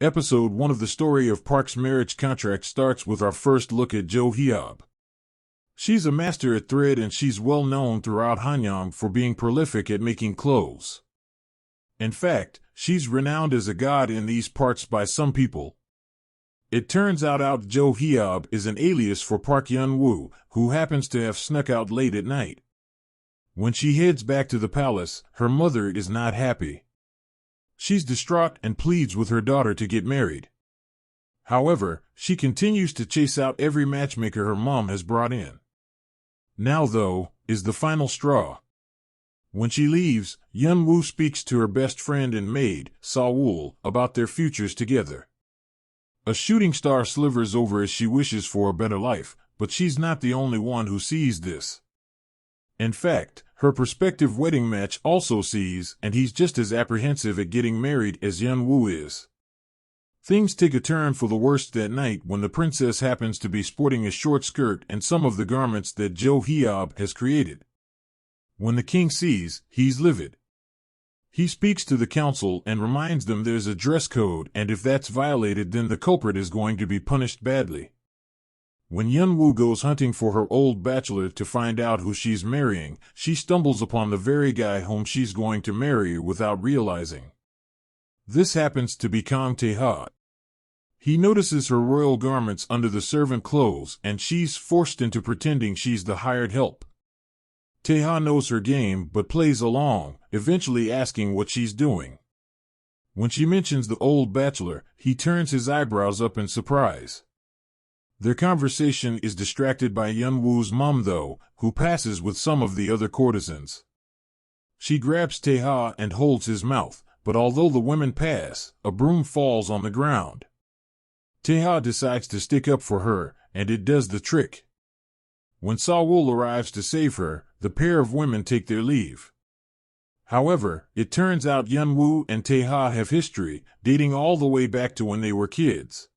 Episode 1 of the story of Park's marriage contract starts with our first look at Jo Hyeob. She's a master at thread and she's well known throughout Hanyang for being prolific at making clothes. In fact, she's renowned as a god in these parts by some people. It turns out Jo Hyeob is an alias for Park Yun-woo, who happens to have snuck out late at night. When she heads back to the palace, her mother is not happy. She's distraught and pleads with her daughter to get married. However, she continues to chase out every matchmaker her mom has brought in. Now, though, is the final straw. When she leaves, Yun-woo speaks to her best friend and maid, Sa-woo, about their futures together. A shooting star slivers over as she wishes for a better life, but she's not the only one who sees this. In fact, her prospective wedding match also sees, and he's just as apprehensive at getting married as Yun-woo is. Things take a turn for the worst that night when the princess happens to be sporting a short skirt and some of the garments that Jo Hyeob has created. When the king sees, he's livid. He speaks to the council and reminds them there's a dress code, and if that's violated then the culprit is going to be punished badly. When Yun-woo goes hunting for her old bachelor to find out who she's marrying, she stumbles upon the very guy whom she's going to marry without realizing. This happens to be Kang Tae-ha. He notices her royal garments under the servant clothes and she's forced into pretending she's the hired help. Tae-ha knows her game but plays along, eventually asking what she's doing. When she mentions the old bachelor, he turns his eyebrows up in surprise. Their conversation is distracted by Yun-woo's mom though, who passes with some of the other courtesans. She grabs Tae-ha and holds his mouth, but although the women pass, a broom falls on the ground. Tae-ha decides to stick up for her, and it does the trick. When Sa-woo arrives to save her, the pair of women take their leave. However, it turns out Yun-woo and Tae-ha have history, dating all the way back to when they were kids.